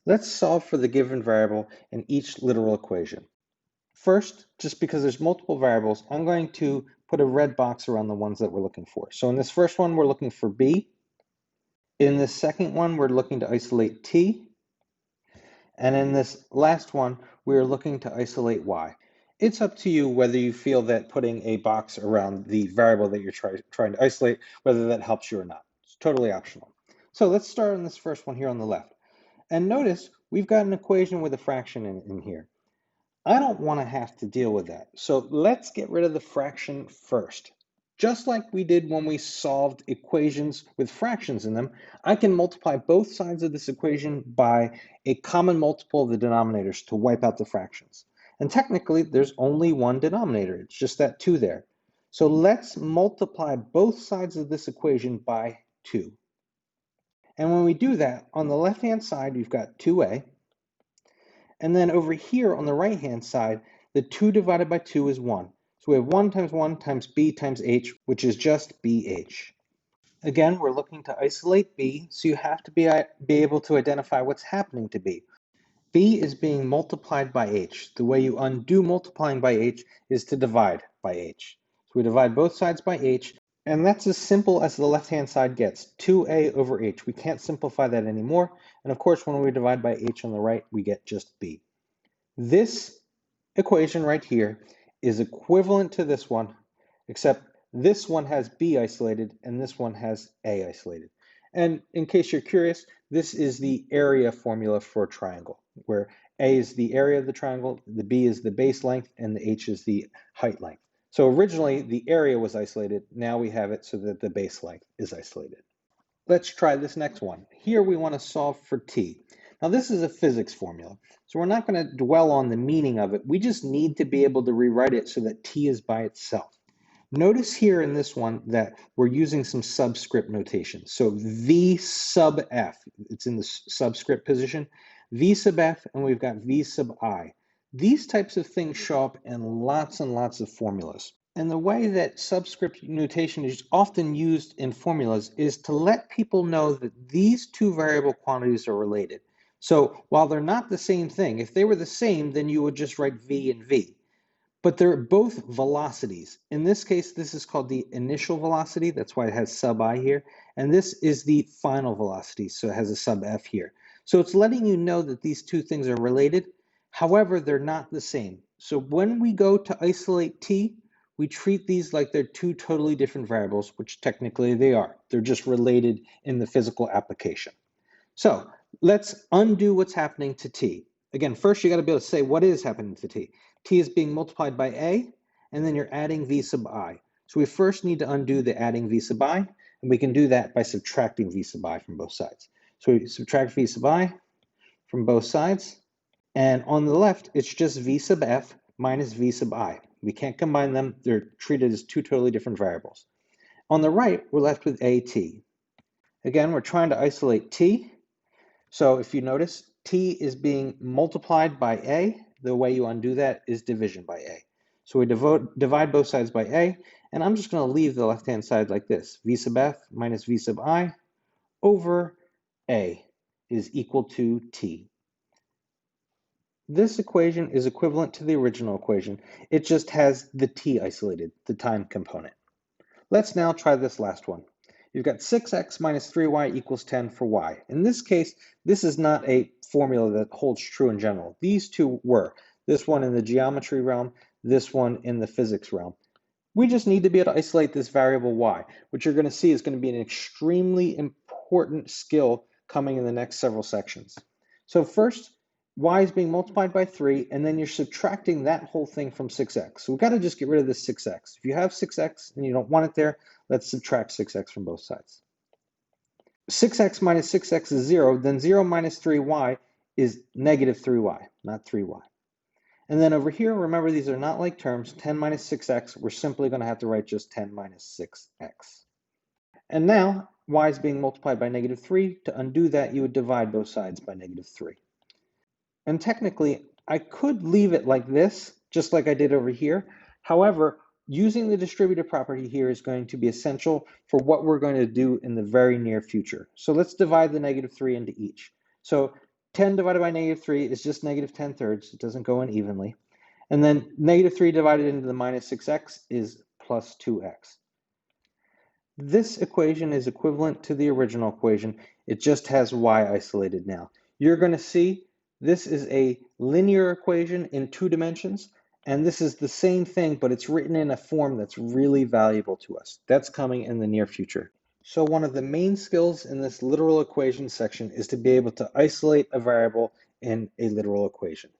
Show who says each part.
Speaker 1: Let's solve for the given variable in each literal equation. First, just because there's multiple variables, I'm going to put a red box around the ones that we're looking for. So in this first one, we're looking for b. In this second one, we're looking to isolate t. And in this last one, we're looking to isolate y. It's up to you whether you feel that putting a box around the variable that you're trying to isolate, whether that helps you or not. It's totally optional. So let's start on this first one here on the left. And notice we've got an equation with a fraction in here. I don't want to have to deal with that. So let's get rid of the fraction first. Just like we did when we solved equations with fractions in them, I can multiply both sides of this equation by a common multiple of the denominators to wipe out the fractions. And technically, there's only one denominator. It's just that 2 there. So let's multiply both sides of this equation by 2. And when we do that, on the left-hand side, we've got 2a. And then over here on the right-hand side, the 2 divided by 2 is 1. So we have 1 times b times h, which is just bh. Again, we're looking to isolate b, so you have to be able to identify what's happening to b. b is being multiplied by h. The way you undo multiplying by h is to divide by h. So we divide both sides by h, and that's as simple as the left-hand side gets, 2a over h. We can't simplify that anymore. And of course, when we divide by h on the right, we get just b. This equation right here is equivalent to this one, except this one has b isolated and this one has a isolated. And in case you're curious, this is the area formula for a triangle, where a is the area of the triangle, the b is the base length, and the h is the height length. So originally the area was isolated. Now we have it so that the base length is isolated. Let's try this next one. Here we want to solve for t. Now this is a physics formula, so we're not going to dwell on the meaning of it. We just need to be able to rewrite it so that t is by itself. Notice here in this one that we're using some subscript notation. So v sub f, it's in the subscript position, v sub f, and we've got v sub I. These types of things show up in lots and lots of formulas. And the way that subscript notation is often used in formulas is to let people know that these two variable quantities are related. So while they're not the same thing, if they were the same, then you would just write v and v. But they're both velocities. In this case, this is called the initial velocity. That's why it has sub I here. And this is the final velocity, so it has a sub f here. So it's letting you know that these two things are related. However, they're not the same. So when we go to isolate t, we treat these like they're two totally different variables, which technically they are. They're just related in the physical application. So let's undo what's happening to t. Again, first you got to be able to say what is happening to t. T is being multiplied by a, and then you're adding v sub I. So we first need to undo the adding v sub I, and we can do that by subtracting v sub I from both sides. So we subtract v sub I from both sides, and on the left, it's just v sub f minus v sub I. We can't combine them. They're treated as two totally different variables. On the right, we're left with at. Again, we're trying to isolate t. So if you notice, t is being multiplied by a. The way you undo that is division by a. So we divide both sides by a, and I'm just going to leave the left-hand side like this. V sub f minus v sub I over a is equal to t. This equation is equivalent to the original equation. It just has the t isolated, the time component. Let's now try this last one. You've got 6x minus 3y equals 10 for y. In this case, this is not a formula that holds true in general. These two were. This one in the geometry realm, this one in the physics realm. We just need to be able to isolate this variable y, which you're going to see is going to be an extremely important skill coming in the next several sections. So first, y is being multiplied by 3, and then you're subtracting that whole thing from 6x. So we've got to just get rid of this 6x. If you have 6x and you don't want it there, let's subtract 6x from both sides. 6x minus 6x is 0, then 0 minus 3y is negative 3y, not 3y. And then over here, remember these are not like terms, 10 minus 6x, we're simply going to have to write just 10 minus 6x. And now, y is being multiplied by negative 3. To undo that, you would divide both sides by negative 3. And technically, I could leave it like this, just like I did over here. However, using the distributive property here is going to be essential for what we're going to do in the very near future. So let's divide the negative 3 into each. So 10 divided by negative 3 is just negative 10/3. It doesn't go in evenly. And then negative 3 divided into the minus 6x is plus 2x. This equation is equivalent to the original equation. It just has y isolated now. You're going to see this is a linear equation in 2 dimensions, and this is the same thing, but it's written in a form that's really valuable to us. That's coming in the near future. So one of the main skills in this literal equation section is to be able to isolate a variable in a literal equation.